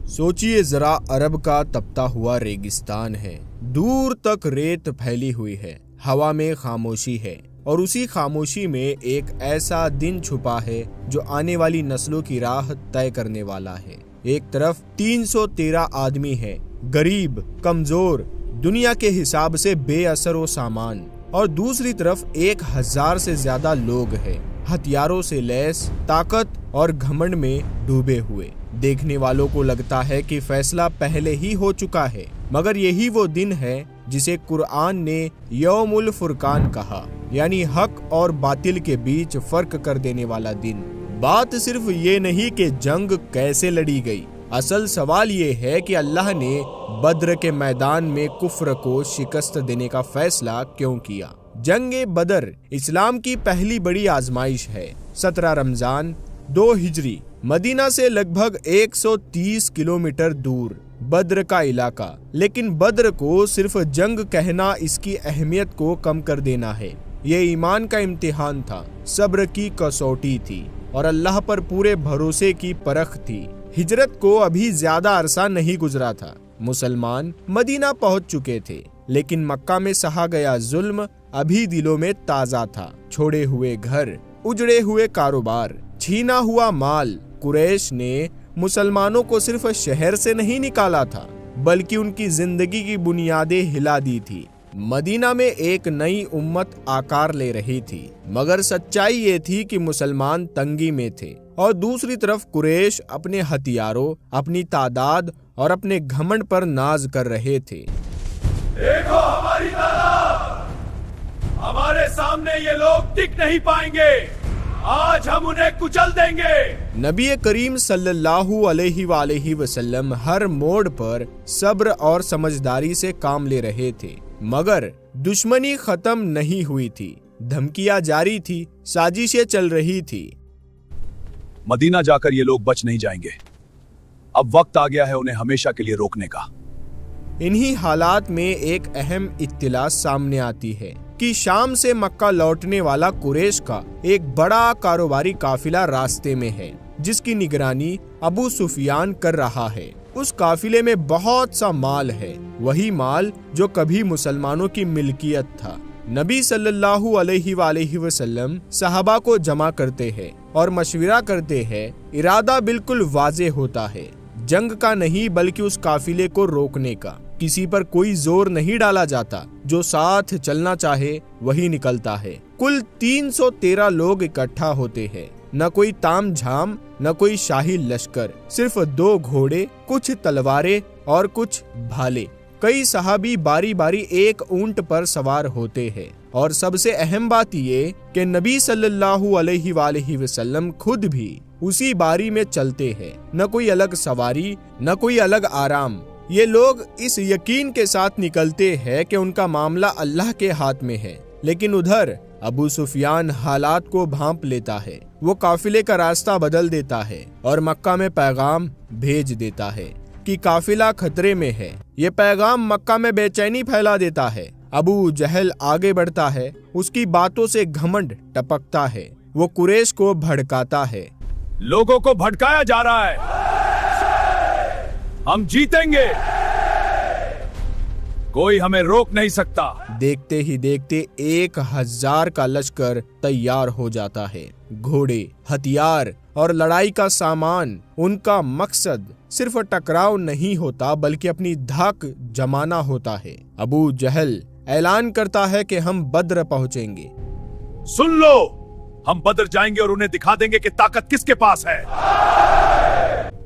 सोचिए जरा, अरब का तपता हुआ रेगिस्तान है, दूर तक रेत फैली हुई है, हवा में खामोशी है और उसी खामोशी में एक ऐसा दिन छुपा है जो आने वाली नस्लों की राह तय करने वाला है। एक तरफ 313 आदमी है, गरीब, कमजोर, दुनिया के हिसाब से बेअसर व सामान, और दूसरी तरफ 1000 से ज्यादा लोग हैं, हथियारों से लैस, ताकत और घमंड में डूबे हुए। देखने वालों को लगता है कि फैसला पहले ही हो चुका है, मगर यही वो दिन है जिसे कुरान ने यौमुल फुरकान कहा, यानी हक और बातिल के बीच फर्क कर देने वाला दिन। बात सिर्फ ये नहीं कि जंग कैसे लड़ी गई, असल सवाल ये है कि अल्लाह ने बद्र के मैदान में कुफ्र को शिकस्त देने का फैसला क्यों किया। जंगे बदर इस्लाम की पहली बड़ी आजमाइश है। 17 रमजान 2 हिजरी, मदीना से लगभग 130 किलोमीटर दूर बद्र का इलाका। लेकिन बद्र को सिर्फ जंग कहना इसकी अहमियत को कम कर देना है। ये ईमान का इम्तिहान था, सब्र की कसौटी थी और अल्लाह पर पूरे भरोसे की परख थी। हिजरत को अभी ज्यादा अरसा नहीं गुजरा था, मुसलमान मदीना पहुंच चुके थे, लेकिन मक्का में सहा गया जुल्म अभी दिलों में ताजा था। छोड़े हुए घर, उजड़े हुए कारोबार, छीना हुआ माल। कुरैश ने मुसलमानों को सिर्फ शहर से नहीं निकाला था, बल्कि उनकी जिंदगी की बुनियादें हिला दी थी। मदीना में एक नई उम्मत आकार ले रही थी, मगर सच्चाई ये थी कि मुसलमान तंगी में थे और दूसरी तरफ कुरैश अपने हथियारों, अपनी तादाद और अपने घमंड पर नाज कर रहे थे। देखो हमारी तादाद, हमारे सामने ये लोग टिक नहीं पाएंगे, आज हम उन्हें कुचल देंगे। नबी करीम सल्लल्लाहु अलैहि वसल्लम हर मोड़ पर सब्र और समझदारी से काम ले रहे थे, मगर दुश्मनी खत्म नहीं हुई थी, धमकियां जारी थी, साजिशें चल रही थी। मदीना जाकर ये लोग बच नहीं जाएंगे, अब वक्त आ गया है उन्हें हमेशा के लिए रोकने का। इन्हीं हालात में एक अहम इत्तिला सामने आती है कि शाम से मक्का लौटने वाला कुरैश का एक बड़ा कारोबारी काफिला रास्ते में है, जिसकी निगरानी अबू सुफियान कर रहा है। उस काफिले में बहुत सा माल है, वही माल जो कभी मुसलमानों की मिल्कियत था। नबी सल्लल्लाहु अलैहि वसल्लम सहाबा को जमा करते हैं और मशविरा करते हैं। इरादा बिल्कुल वाज़ेह होता है, जंग का नहीं बल्कि उस काफिले को रोकने का। किसी पर कोई जोर नहीं डाला जाता, जो साथ चलना चाहे वही निकलता है। कुल 313 लोग इकट्ठा होते हैं, न कोई तामझाम, न कोई शाही लश्कर, सिर्फ 2 घोड़े, कुछ तलवारें और कुछ भाले। कई सहाबी बारी बारी एक ऊंट पर सवार होते हैं और सबसे अहम बात ये कि नबी सल्लल्लाहु अलैहि वसल्लम खुद भी उसी बारी में चलते हैं। न कोई अलग सवारी, न कोई अलग आराम। ये लोग इस यकीन के साथ निकलते हैं कि उनका मामला अल्लाह के हाथ में है। लेकिन उधर अबू सुफियान हालात को भांप लेता है। वो काफिले का रास्ता बदल देता है और मक्का में पैगाम भेज देता है कि काफिला खतरे में है। ये पैगाम मक्का में बेचैनी फैला देता है। अबू जहल आगे बढ़ता है, उसकी बातों से घमंड टपकता है। वो कुरैश को भड़काता है। लोगों को भड़काया जा रहा है, हम जीतेंगे, कोई हमें रोक नहीं सकता। देखते ही देखते 1000 का लश्कर तैयार हो जाता है। घोड़े, हथियार और लड़ाई का सामान। उनका मकसद सिर्फ टकराव नहीं होता, बल्कि अपनी धाक जमाना होता है। अबू जहल ऐलान करता है कि हम बद्र पहुंचेंगे। सुन लो, हम बद्र जाएंगे और उन्हें दिखा देंगे कि ताकत किसके पास है।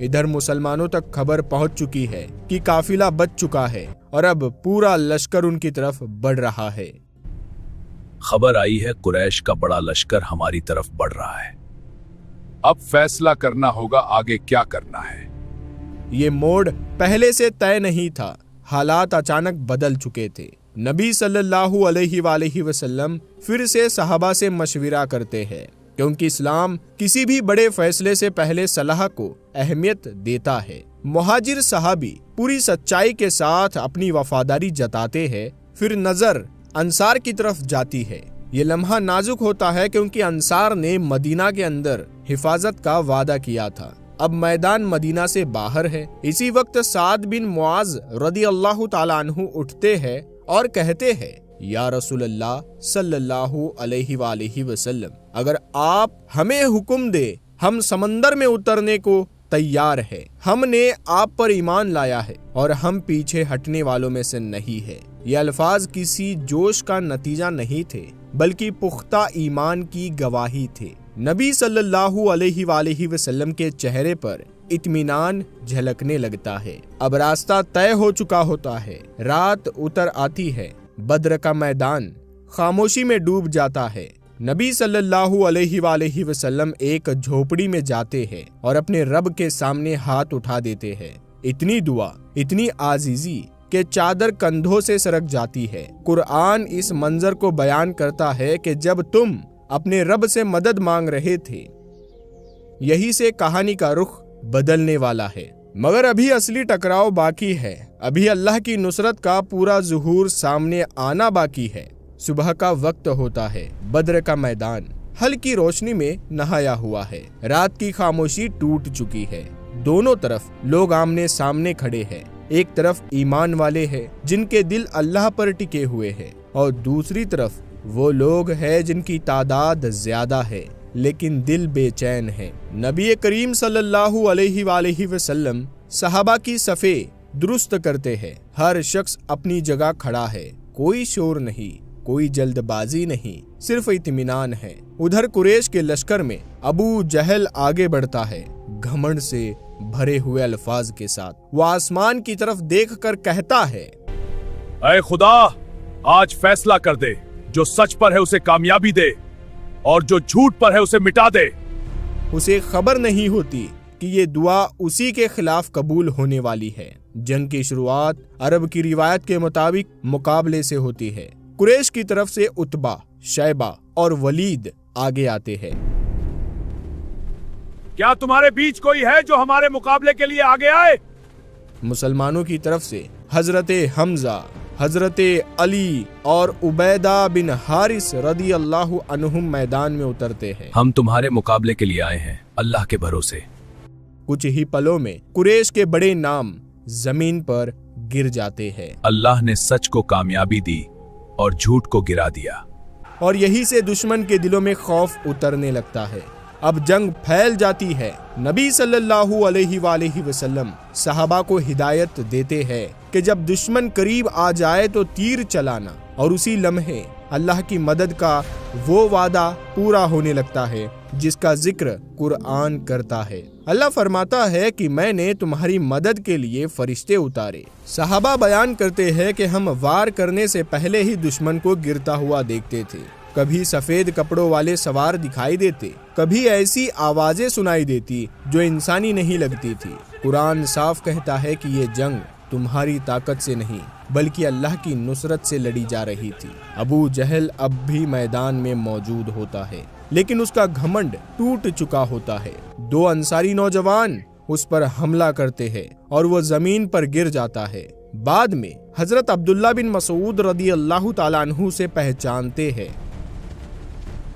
इधर मुसलमानों तक खबर पहुंच चुकी है कि काफिला बच चुका है और अब पूरा लश्कर उनकी तरफ बढ़ रहा है। खबर आई है कुरैश का बड़ा लश्कर हमारी तरफ बढ़ रहा है। अब फैसला करना होगा आगे क्या करना है। ये मोड़ पहले से तय नहीं था, हालात अचानक बदल चुके थे। नबी सल्लल्लाहु अलैहि वसल्लम फिर से सहाबा से मशविरा करते हैं, क्योंकि इस्लाम किसी भी बड़े फैसले से पहले सलाह को अहमियत देता है। मुहाजिर सहाबी पूरी सच्चाई के साथ अपनी वफादारी जताते हैं। फिर नजर अंसार की तरफ जाती है। ये लम्हा नाजुक होता है क्योंकि अंसार ने मदीना के अंदर हिफाजत का वादा किया था। अब मैदान मदीना से बाहर है। इसी वक्त साद बिन मुआज रदी अल्लाह ताला अन्हु उठते हैं और कहते हैं, या रसूलल्लाह सल्लल्लाहु अलैहि वसल्लम, अगर आप हमें हुक्म दे हम समंदर में उतरने को तैयार है। हमने आप पर ईमान लाया है और हम पीछे हटने वालों में से नहीं है। ये अल्फाज किसी जोश का नतीजा नहीं थे, बल्कि पुख्ता ईमान की गवाही थे। नबी सल्लल्लाहु अलैहि वसल्लम के चेहरे पर इत्मीनान झलकने लगता है। अब रास्ता तय हो चुका होता है। रात उतर आती है। बद्र का मैदान खामोशी में डूब जाता है। नबी सल्लल्लाहु अलैहि वसल्लम एक झोपड़ी में जाते हैं और अपने रब के सामने हाथ उठा देते हैं। इतनी दुआ, इतनी आजीजी के चादर कंधों से सरक जाती है। कुरान इस मंजर को बयान करता है कि जब तुम अपने रब से मदद मांग रहे थे, यही से कहानी का रुख बदलने वाला है। मगर अभी असली टकराव बाकी है। अभी अल्लाह की नुसरत का पूरा ज़ुहूर सामने आना बाकी है। सुबह का वक्त होता है। बद्र का मैदान हल्की रोशनी में नहाया हुआ है। रात की खामोशी टूट चुकी है। दोनों तरफ लोग आमने सामने खड़े हैं। एक तरफ ईमान वाले हैं जिनके दिल अल्लाह पर टिके हुए हैं, और दूसरी तरफ वो लोग हैं जिनकी तादाद ज्यादा है लेकिन दिल बेचैन है। नबी करीम सल्लल्लाहु अलैहि वसल्लम सहाबा की सफ़े दुरुस्त करते हैं। हर शख्स अपनी जगह खड़ा है। कोई शोर नहीं, कोई जल्दबाजी नहीं, सिर्फ इत्मीनान है। उधर कुरैश के लश्कर में अबू जहल आगे बढ़ता है, घमंड से भरे हुए अल्फाज के साथ। वो आसमान की तरफ देखकर कहता है, ऐ खुदा, आज फैसला कर दे। जो सच पर है उसे कामयाबी दे और जो झूठ पर है उसे मिटा दे। उसे खबर नहीं होती कि ये दुआ उसी के खिलाफ कबूल होने वाली है। जंग की शुरुआत अरब की रिवायत के मुताबिक मुकाबले से होती है। कुरैश की तरफ से उतबा, शैबा और वलीद आगे आते हैं। क्या तुम्हारे बीच कोई है जो हमारे मुकाबले के लिए आगे आए? मुसलमानों की तरफ से हजरते हमजा, हजरते अली और उबैदा बिन हारिस रदी अल्लाहु अन्हुम मैदान में उतरते हैं। हम तुम्हारे मुकाबले के लिए आए हैं, अल्लाह के भरोसे। कुछ ही पलों में कुरैश के बड़े नाम जमीन पर गिर जाते हैं। अल्लाह ने सच को कामयाबी दी और झूठ को गिरा दिया, और यही से दुश्मन के दिलों में खौफ उतरने लगता है। अब जंग फैल जाती है। नबी सल्लल्लाहु अलैहि वसल्लम सहाबा को हिदायत देते हैं कि जब दुश्मन करीब आ जाए तो तीर चलाना, और उसी लम्हे अल्लाह की मदद का वो वादा पूरा होने लगता है जिसका जिक्र कुरान करता है। अल्लाह फरमाता है कि मैंने तुम्हारी मदद के लिए फरिश्ते उतारे। सहाबा बयान करते हैं कि हम वार करने से पहले ही दुश्मन को गिरता हुआ देखते थे। कभी सफेद कपड़ों वाले सवार दिखाई देते, कभी ऐसी आवाजें सुनाई देती जो इंसानी नहीं लगती थी। कुरान साफ कहता है कि ये जंग तुम्हारी ताकत से नहीं बल्कि अल्लाह की नुसरत से लड़ी जा रही थी। अबू जहल अब भी मैदान में मौजूद होता है, लेकिन उसका घमंड टूट चुका होता है। दो अंसारी नौजवान उस पर हमला करते हैं और वो जमीन पर गिर जाता है। बाद में हजरत अब्दुल्ला बिन मसूद रदी अल्लाह ताला अन्हु से पहचानते हैं,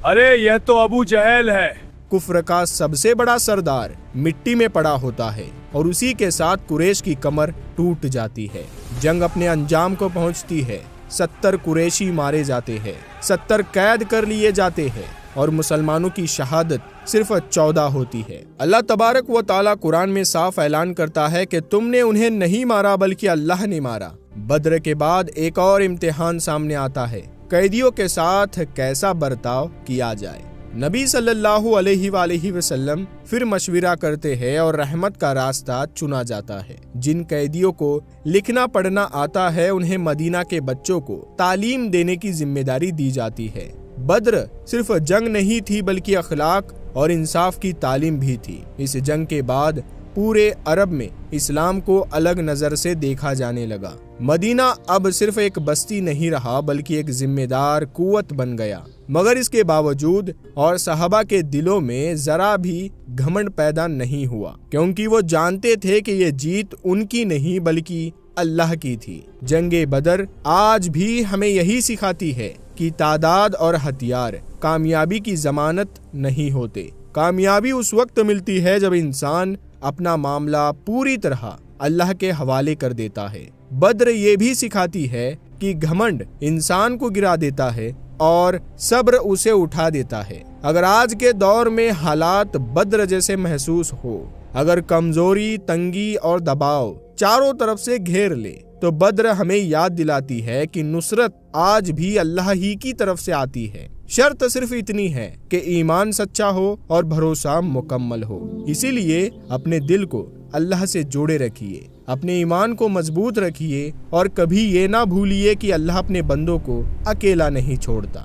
अरे यह तो अबू जहल है। कुफ्र का सबसे बड़ा सरदार मिट्टी में पड़ा होता है और उसी के साथ कुरैश की कमर टूट जाती है। जंग अपने अंजाम को पहुंचती है। 70 कुरैशी मारे जाते हैं, 70 कैद कर लिए जाते हैं और मुसलमानों की शहादत सिर्फ 14 होती है। अल्लाह तबारक व ताला कुरान में साफ ऐलान करता है कि तुमने उन्हें नहीं मारा बल्कि अल्लाह ने मारा। बद्र के बाद एक और इम्तिहान सामने आता है, कैदियों के साथ कैसा बर्ताव किया जाए। नबी सल्लल्लाहु अलैहि वसल्लम फिर मशविरा करते हैं और रहमत का रास्ता चुना जाता है। जिन कैदियों को लिखना पढ़ना आता है उन्हें मदीना के बच्चों को तालीम देने की जिम्मेदारी दी जाती है। बद्र सिर्फ जंग नहीं थी बल्कि अखलाक और इंसाफ की तालीम भी थी। इस जंग के बाद पूरे अरब में इस्लाम को अलग नजर से देखा जाने लगा। मदीना अब सिर्फ एक बस्ती नहीं रहा बल्कि एक जिम्मेदार कुव्वत बन गया। मगर इसके बावजूद और सहाबा के दिलों में जरा भी घमंड पैदा नहीं हुआ, क्योंकि वो जानते थे कि ये जीत उनकी नहीं बल्कि अल्लाह की थी। जंगे बदर आज भी हमें यही सिखाती है कि तादाद और हथियार कामयाबी की जमानत नहीं होते। कामयाबी उस वक्त मिलती है जब इंसान अपना मामला पूरी तरह अल्लाह के हवाले कर देता है। बद्र ये भी सिखाती है कि घमंड इंसान को गिरा देता है और सब्र उसे उठा देता है। अगर आज के दौर में हालात बद्र जैसे महसूस हो, अगर कमजोरी, तंगी और दबाव चारों तरफ से घेर ले, तो बद्र हमें याद दिलाती है कि नुसरत आज भी अल्लाह ही की तरफ से आती है। शर्त सिर्फ इतनी है कि ईमान सच्चा हो और भरोसा मुकम्मल हो। इसीलिए अपने दिल को अल्लाह से जोड़े रखिए, अपने ईमान को मजबूत रखिए और कभी ये ना भूलिए कि अल्लाह अपने बंदों को अकेला नहीं छोड़ता।